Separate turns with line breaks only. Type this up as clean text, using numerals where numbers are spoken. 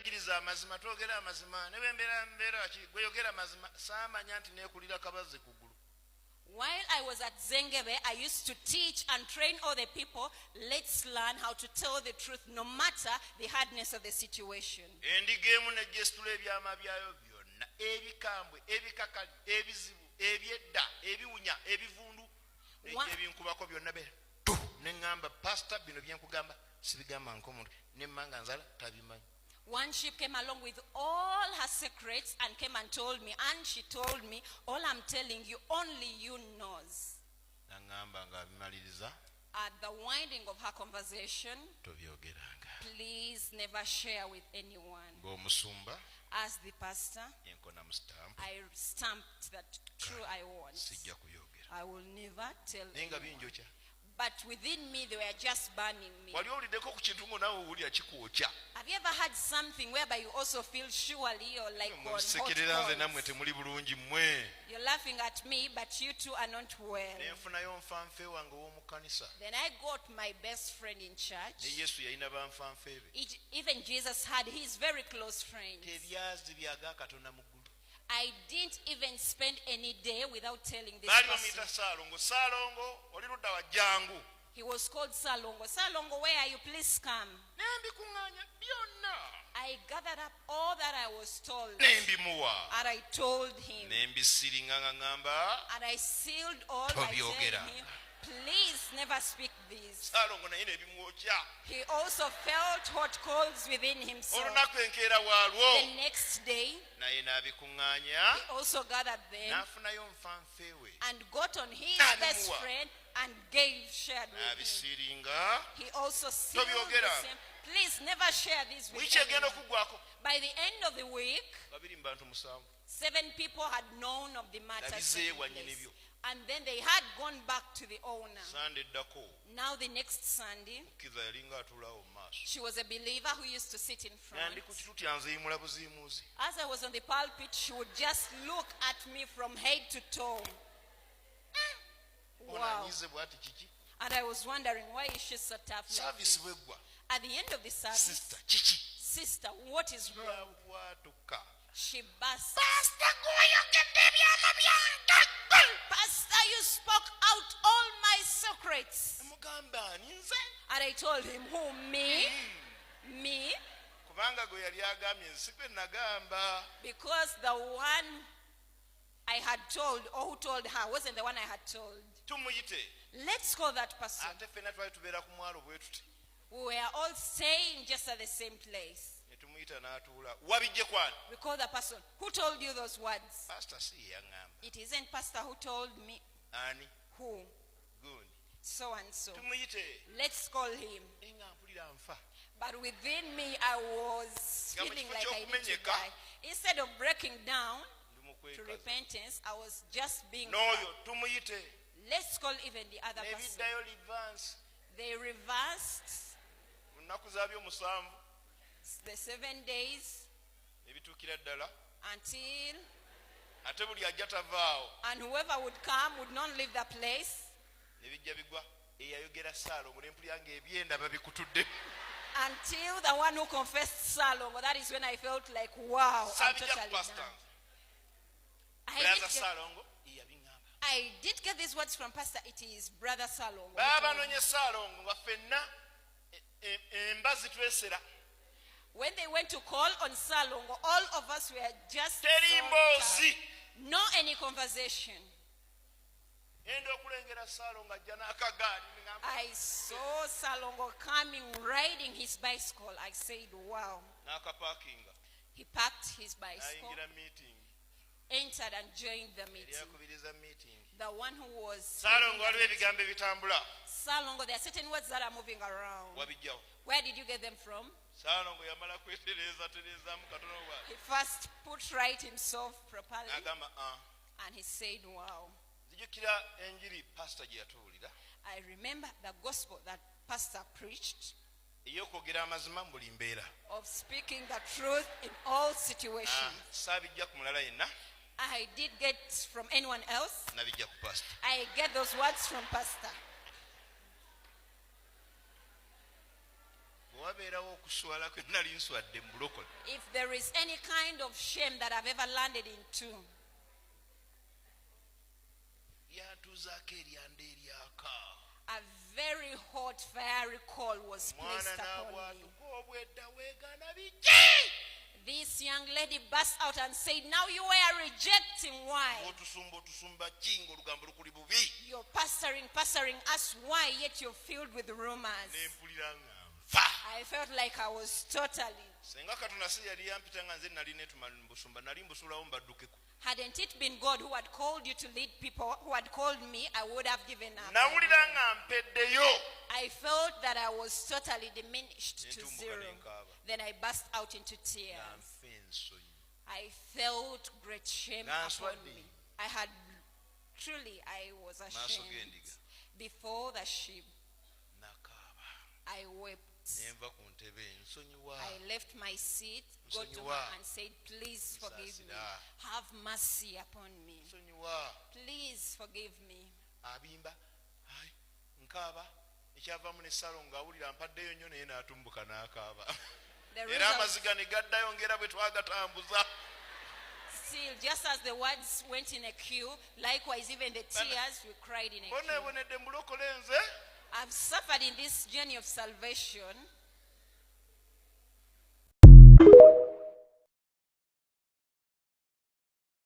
twejjiriza amazima twogera amazima ne bembeera gweyogera amazima saamanya nti neekulira kabaze kugulu.
While I was at Zengebe, I used to teach and train all the people. Let's learn how to tell the truth no matter the hardness of the situation.
Endiga emu nejjesitula ebyama byayo byonna, ebikambwe, ebikakali, ebizibu, ebyedda, ebiwunya, ebivundu, ebinkubako byonna be neŋŋamba pastor bino byenkugamba sibigamba nkomuntu nemmanga nzala tabimanyi.
One sheep came along with all her secrets and came and told me, and she told me, all I'm telling you, only you knows.
Naŋŋamba ng'abimaliriza.
At the winding of her conversation,
tobyogeranga.
Please never share with anyone.
Ng'omusumba.
As the pastor,
yenkona mu stamp.
I stamped that true I want.
Sijja kuyogera.
I will never tell
naye nga binjokya.
But within me, they were just burning me.
Wali owuliddeko ku kintu ng'onaawe owulira kikwokya.
Have you ever had something whereby you also feel surely you're like on hot
musekerera nze
coals?
nammwe temuli bulungi mmwe.
You're laughing at me, but you two are not well.
Ne nfunayo nfanfe wange ow'omu kkanisa.
Then I got my best friend in church.
Ne Yesu yalina banfanfe be.
Even Jesus had his very close friends.
Tebyazi byaga Katonda mu ggulu.
I didn't even spend any day without telling this
Baali
person.
bamuyita Saalongo. Saalongo oli ludda wa Jjangu.
He was called Salongo. Salongo, where are you? Please come.
Ne mbikuŋŋaanya byonna.
I gathered up all that I was told.
Ne mbimuwa.
And I told him.
Ne mbisiringa nga ŋŋamba.
And I sealed all by telling him, please never speak this.
Saalongo naye ne bimwokya.
He also felt hot coals within himself.
Olunaku enkeera waalwo.
The next day,
naye n'abikuŋŋaanya.
he also gathered them
n'afunayo nfanfe we.
and got on his best friend and shared with him. He also sealed the same. Please never share this with anyone. By the end of the week, 7 people had known of the matter. And then they had gone back to the owner. Now the next Sunday, she was a believer who used to sit in front. As I was on the pulpit, she would just look at me from head to toe. Wow. And I was wondering, why is she so tough like this? At the end of the service, sister, what is wrong? She burst. Pastor, you spoke out all my secrets. And I told him, who, me? Me? Because the one I had told, or who told her, wasn't the one I had told. Let's call that person. We were all staying just at the same place. We call the person. Who told you those words? It isn't Pastor who told me. Who? So and so. Let's call him. But within me, I was feeling like I need to die. Instead of breaking down to repentance, I was just being bad. Let's call even the other person. They reversed the 7 days until, and whoever would come would not leave the place. Until the one who confessed Salongo, that is when I felt like, wow, I'm totally done. I did get these words from Pastor. It is Brother Salongo. When they went to call on Salongo, all of us were just no any conversation. I saw Salongo coming, riding his bicycle. I said, wow. He parked his bicycle, entered and joined the meeting. The one who was Salongo, there are certain words that are moving around. Where did you get them from? He first put right himself properly and he said, wow. I remember the gospel that Pastor preached of speaking the truth in all situations. I did get from anyone else. I get those words from Pastor. if there is any kind of shame that I've ever landed into, a very hot fiery coal was placed upon me. This young lady burst out and said, now you are rejecting why? You're pastoring us why, yet you're filled with rumors. I felt like I was totally. Hadn't it been God who had called you to lead people, who had called me, I would have given up. I felt that I was totally diminished to zero. Then I burst out into tears. I felt great shame upon me. I was ashamed. Before the sheep, I wept. I left my seat, got to her and said, please forgive me. Have mercy upon me. Please forgive me. Still, just as the words went in a queue, likewise even the tears we cried in a queue. I've suffered in this journey of salvation.